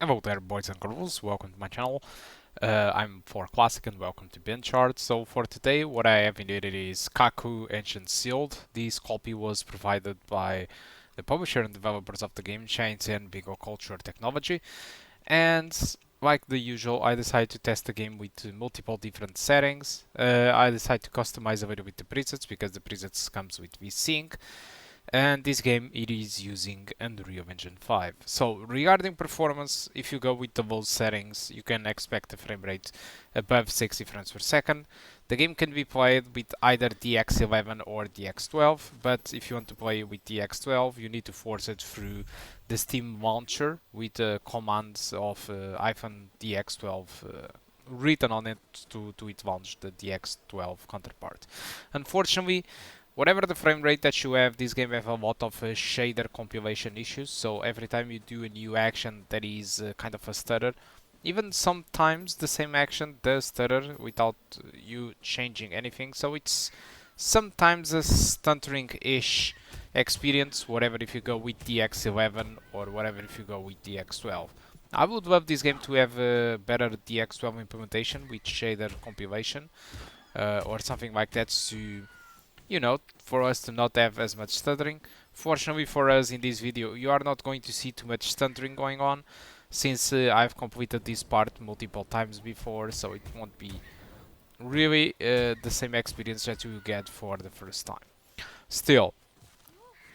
Hello there, boys and girls, welcome to my channel. I'm for Classic and welcome to BenchART. So for today, what I have included is Kaku Ancient Sealed. This copy was provided by the publisher and developers of the game, and Bigo Culture Technology. And like the usual, I decided to test the game with multiple different settings. I decided to customize a little bit the presets because the presets comes with VSync. And this game it is using Unreal Engine 5. So regarding performance, if you go with the low settings, you can expect a frame rate above 60 frames per second. The game can be played with either DX11 or DX12, but if you want to play with DX12, you need to force it through the Steam launcher with commands of -DX12 written on it to it launch the DX12 counterpart. Unfortunately, whatever the frame rate that you have, this game have a lot of shader compilation issues, so every time you do a new action that is kind of a stutter. Even sometimes the same action does stutter without you changing anything, so it's sometimes a stuttering-ish experience, whatever if you go with DX11 or whatever if you go with DX12. I would love this game to have a better DX12 implementation with shader compilation or something like that to, you know, for us to not have as much stuttering. Fortunately for us in this video, you are not going to see too much stuttering going on, since I've completed this part multiple times before, so it won't be really the same experience that you get for the first time. Still,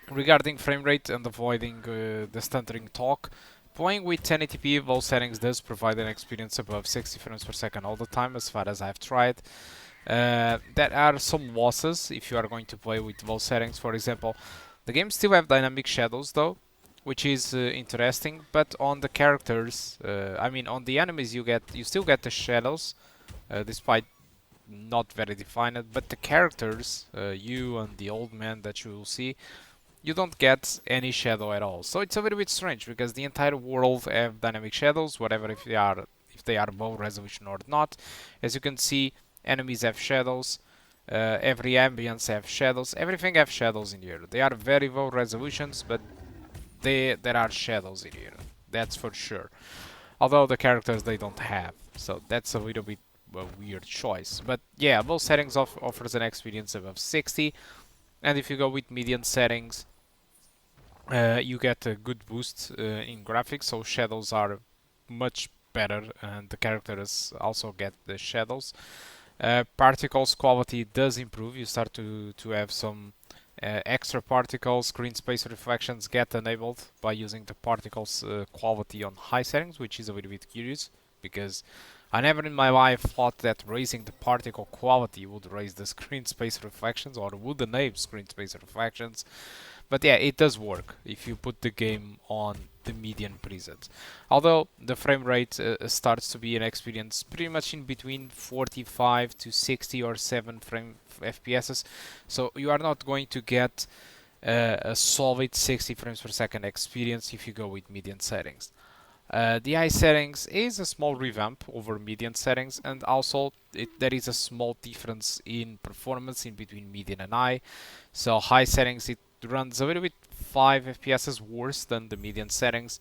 regarding frame rate and avoiding the stuttering talk, playing with 1080p low settings does provide an experience above 60 frames per second all the time, as far as I've tried. There are some losses if you are going to play with low settings. For example, the game still have dynamic shadows though, which is interesting. But on the characters, I mean on the enemies, you still get the shadows, despite not very defined. But the characters, you and the old man that you will see, you don't get any shadow at all. So it's a little bit strange because the entire world have dynamic shadows, whatever if they are low resolution or not. As you can see, enemies have shadows, every ambience have shadows, everything have shadows in here. They are very low resolutions, but there are shadows in here, that's for sure. Although the characters they don't have, so that's a little bit a weird choice. But yeah, low settings offers an experience above 60, and if you go with medium settings, you get a good boost in graphics, so shadows are much better, and the characters also get the shadows. Particles quality does improve. You start to have some extra particles. Screen space reflections get enabled by using the particles quality on high settings, which is a little bit curious because I never in my life thought that raising the particle quality would raise the screen space reflections or would enable screen space reflections. But yeah, it does work if you put the game on the median presets. Although the frame rate starts to be an experience pretty much in between 45 to 60 or 7 frame FPS, so you are not going to get a solid 60 frames per second experience if you go with median settings. The high settings is a small revamp over median settings, and also there is a small difference in performance in between median and high. So high settings it runs a little bit 5 FPS worse than the median settings,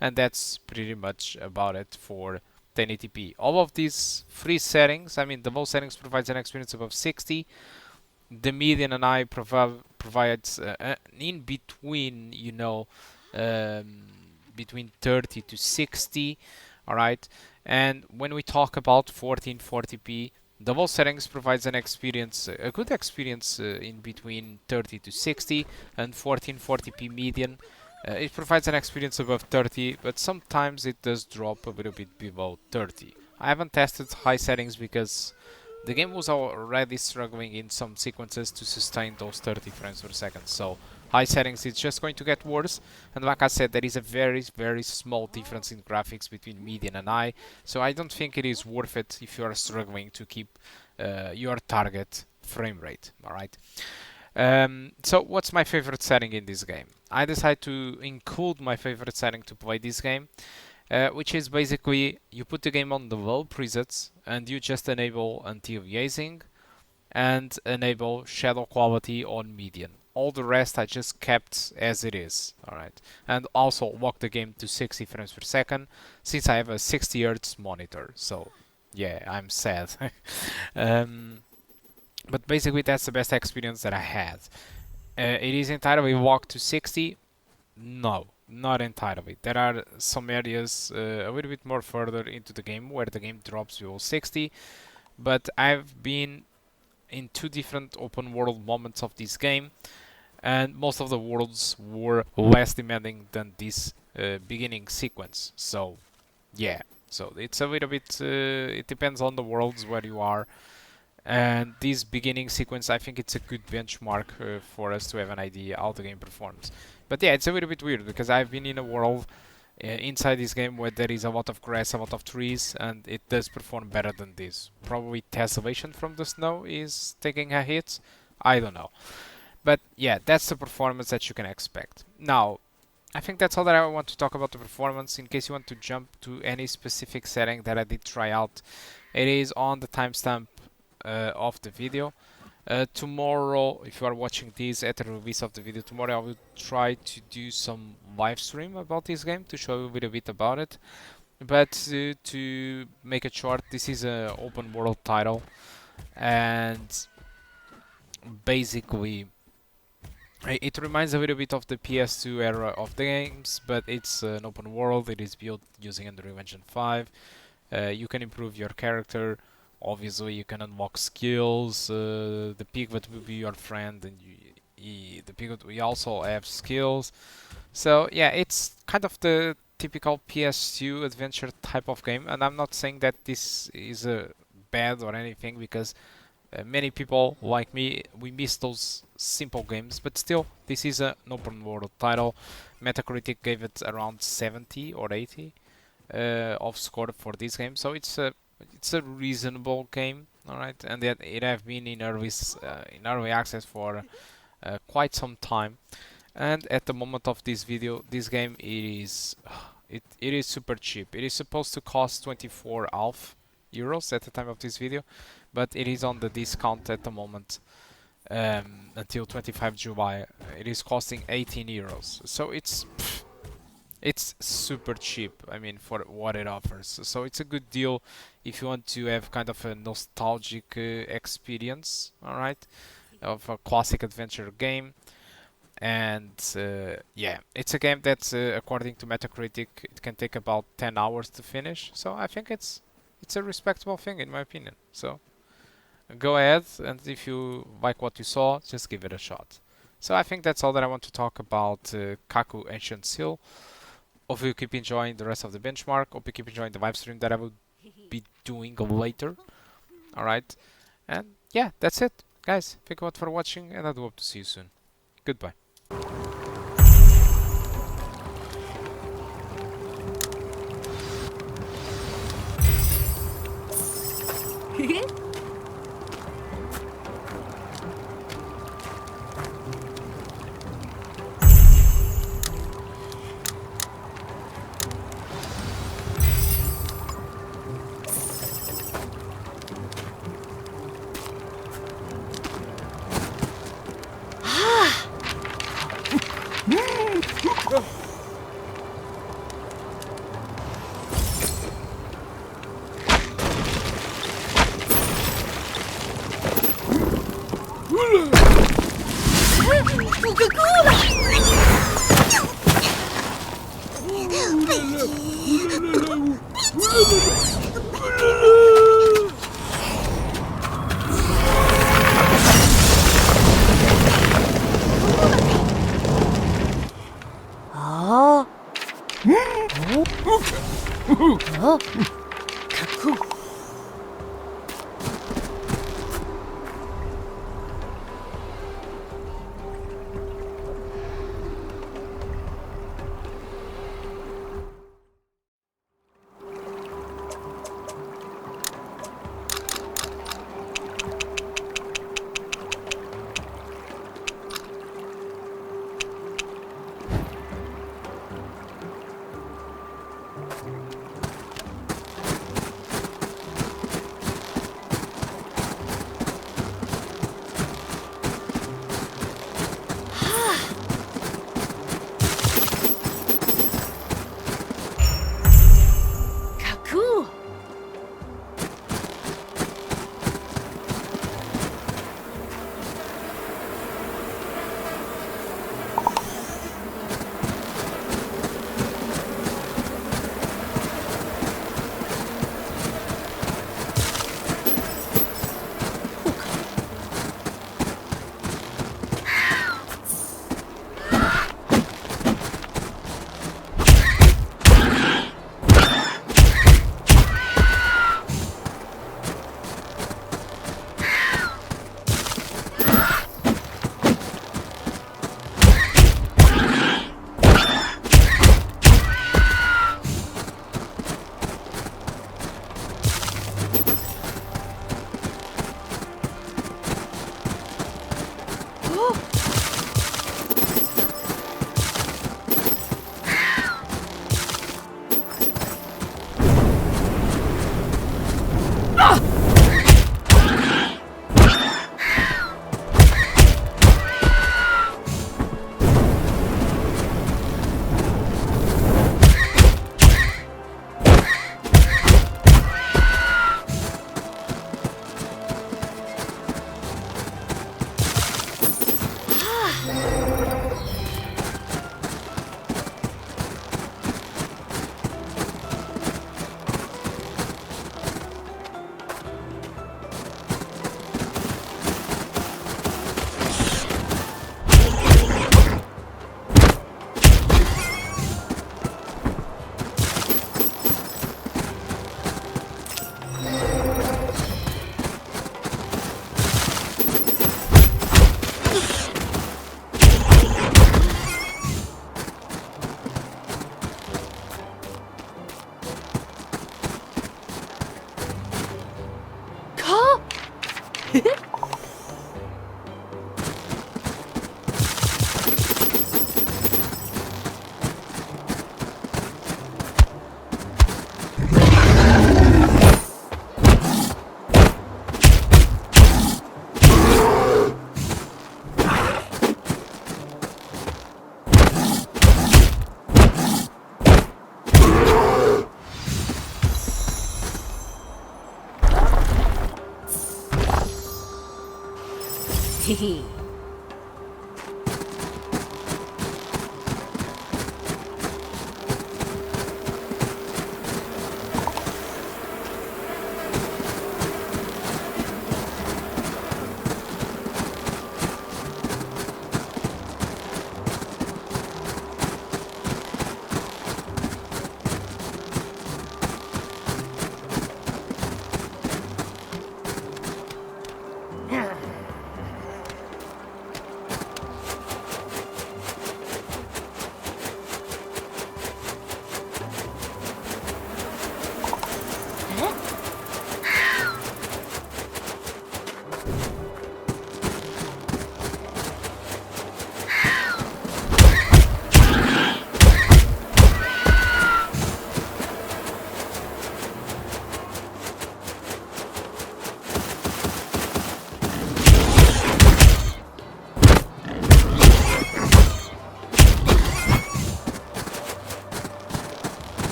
and that's pretty much about it for 1080p. All of these three settings, I mean the low settings provides an experience above 60, the median and high provides in between, you know, between 30 to 60, alright. And when we talk about 1440p, the low settings provides an experience, a good experience in between 30 to 60, and 1440p median. It provides an experience above 30, but sometimes it does drop a little bit below 30. I haven't tested high settings because the game was already struggling in some sequences to sustain those 30 frames per second, so high settings it's just going to get worse. And like I said, there is a very small difference in graphics between median and high, so I don't think it is worth it if you are struggling to keep your target frame rate. Alright. So what's my favorite setting in this game? I decided to include my favorite setting to play this game, which is basically you put the game on the low presets and you just enable anti-aliasing and enable shadow quality on median. all the rest I just kept as it is. Alright, and also locked the game to 60 frames per second since I have a 60 Hz monitor. So yeah, I'm sad. But basically that's the best experience that I had. It is entirely locked to 60. No, not entirely. There are some areas a little bit more further into the game where the game drops below 60, but I've been in two different open world moments of this game, and most of the worlds were less demanding than this beginning sequence. So yeah, so it's a little bit, it depends on the worlds where you are. And this beginning sequence, I think it's a good benchmark for us to have an idea how the game performs. But yeah, it's a little bit weird because I've been in a world inside this game where there is a lot of grass, a lot of trees, and it does perform better than this. Probably tessellation from the snow is taking a hit. I don't know. But yeah, that's the performance that you can expect. Now, I think that's all that I want to talk about the performance. In case you want to jump to any specific setting that I did try out, it is on the timestamp of the video. Tomorrow, if you are watching this at the release of the video tomorrow, I will try to do some live stream about this game to show you a little bit about it. But to make it short, this is an open world title, and basically it reminds a little bit of the PS2 era of the games, but it's an open world. It is built using Unreal Engine 5. You can improve your character. Obviously, you can unlock skills. The piglet will be your friend, and the piglet will also have skills. So yeah, it's kind of the typical PS2 adventure type of game, and I'm not saying that this is bad or anything, because many people like me, we miss those simple games, but still, this is an open world title. Metacritic gave it around 70 or 80 of score for this game, so it's a reasonable game, all right, and it have been in early access for quite some time. And at the moment of this video, this game is super cheap. It is supposed to cost 24.5 euros at the time of this video, but it is on the discount at the moment until 25 July. It is costing 18 euros, so it's super cheap, I mean, for what it offers. So it's a good deal if you want to have kind of a nostalgic experience, alright, of a classic adventure game. And yeah, it's a game that according to Metacritic, it can take about 10 hours to finish. So I think it's a respectable thing in my opinion. So go ahead, and if you like what you saw, just give it a shot. So I think that's all that I want to talk about Kaku Ancient Seal. Hope you keep enjoying the rest of the benchmark. Hope you keep enjoying the live stream that I will be doing later. Alright. And yeah, that's it. Guys, thank you all for watching, and I do hope to see you soon. Goodbye. Kaku. Hehe.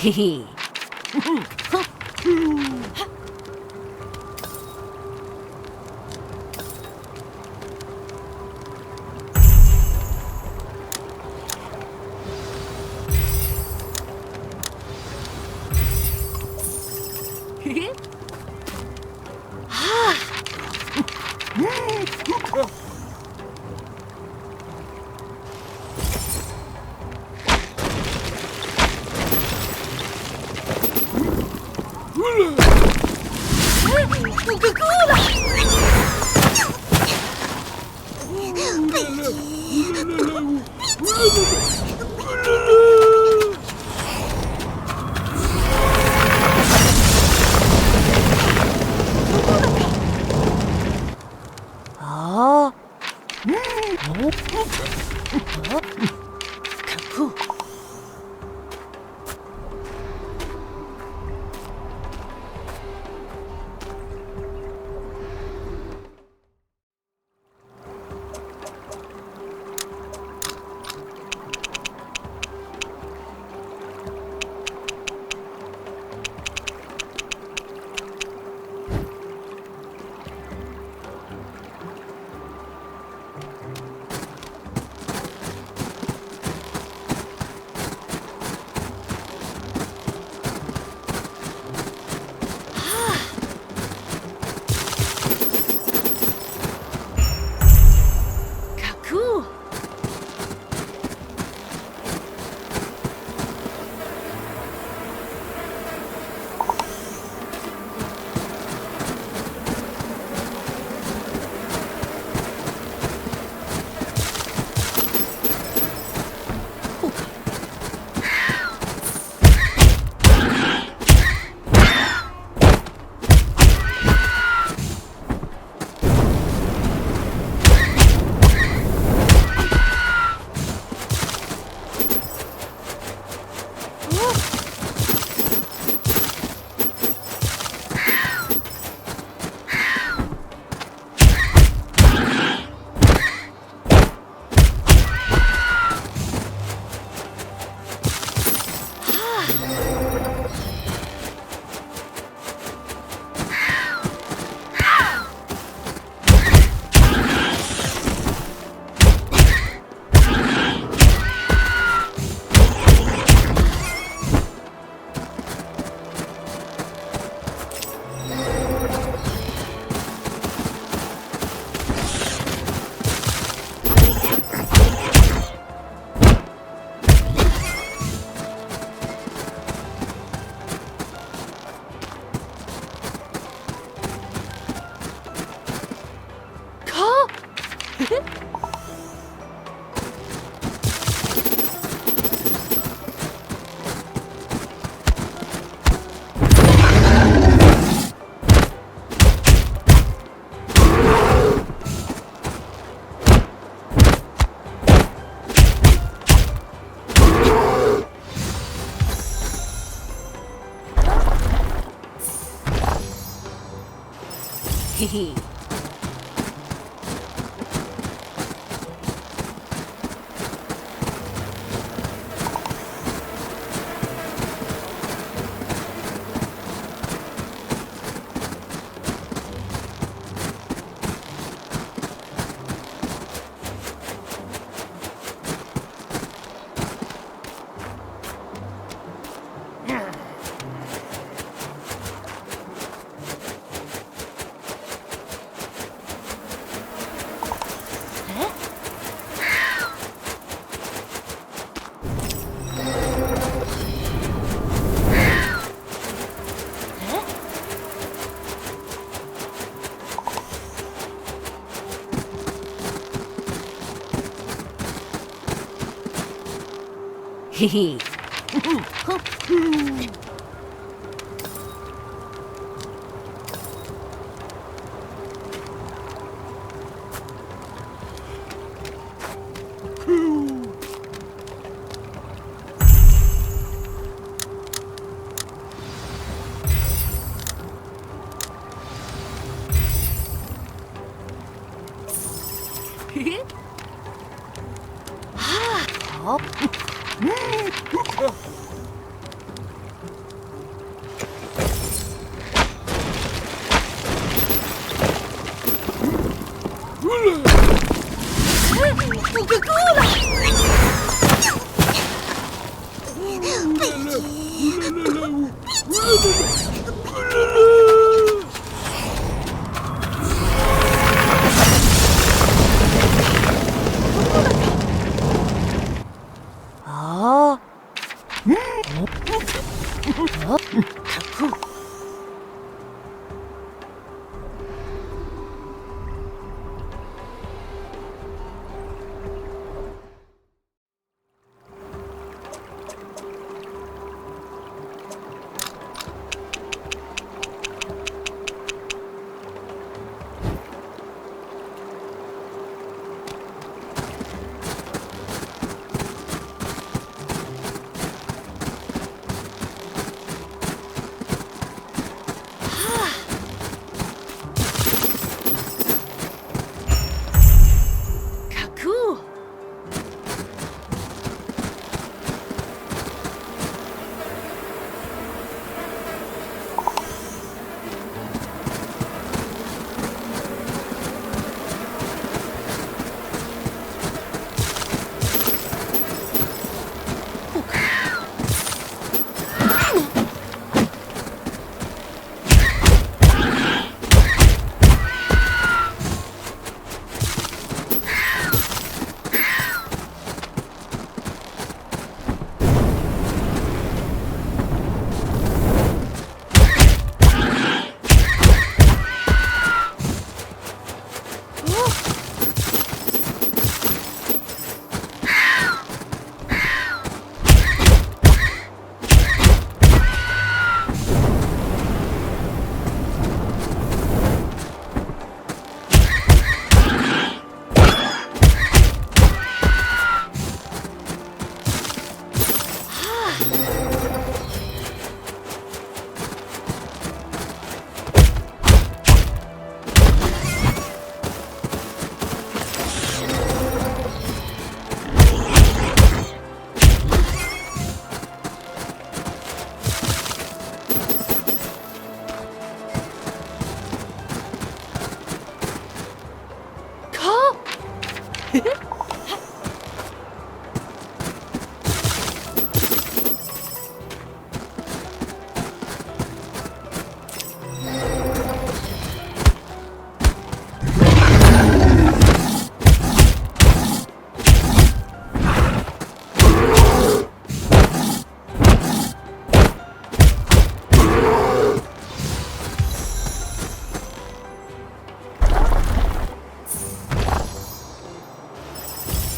Hehe. Kaku. Hehe. Hehe. Kaku.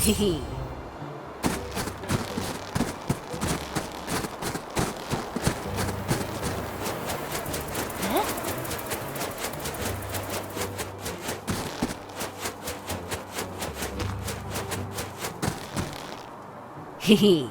Hehe. Hehe.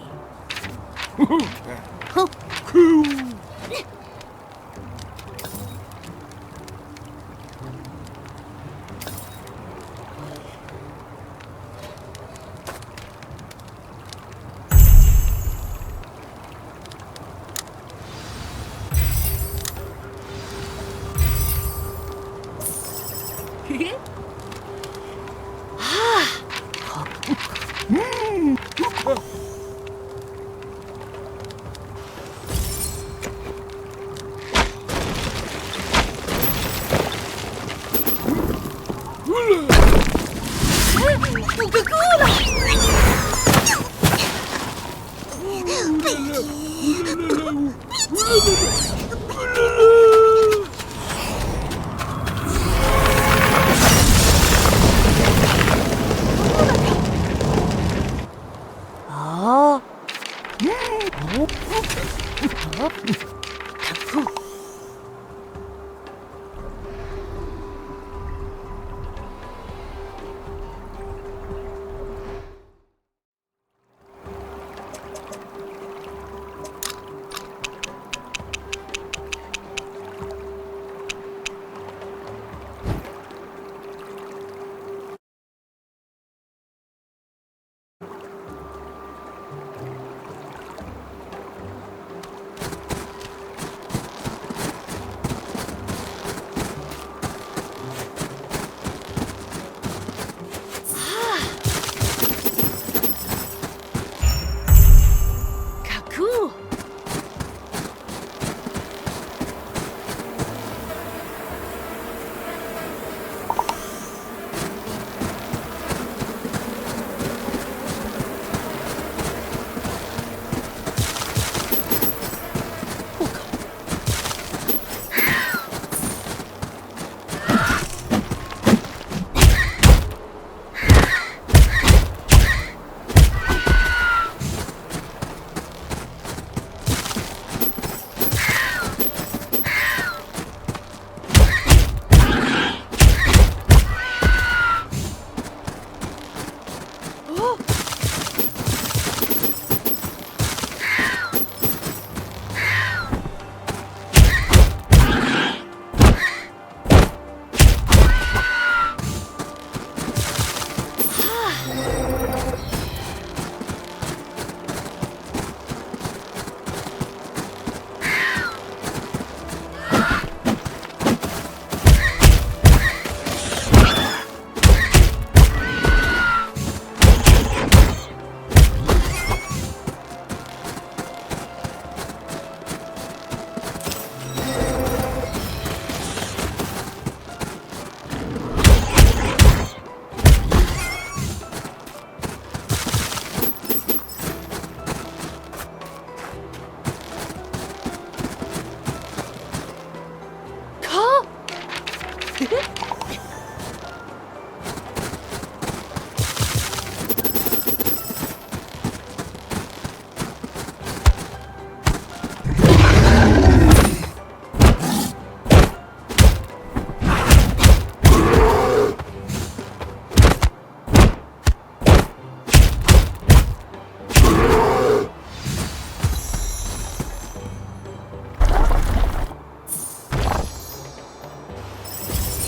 Kaku.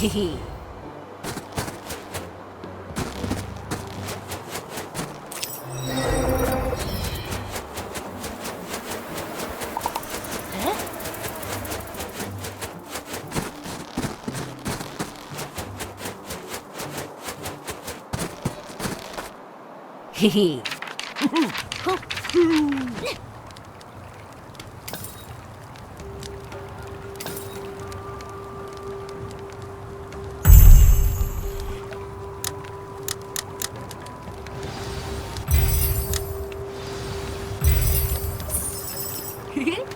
Hehe. Hehe.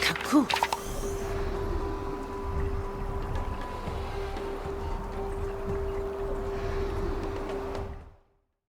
Kaku.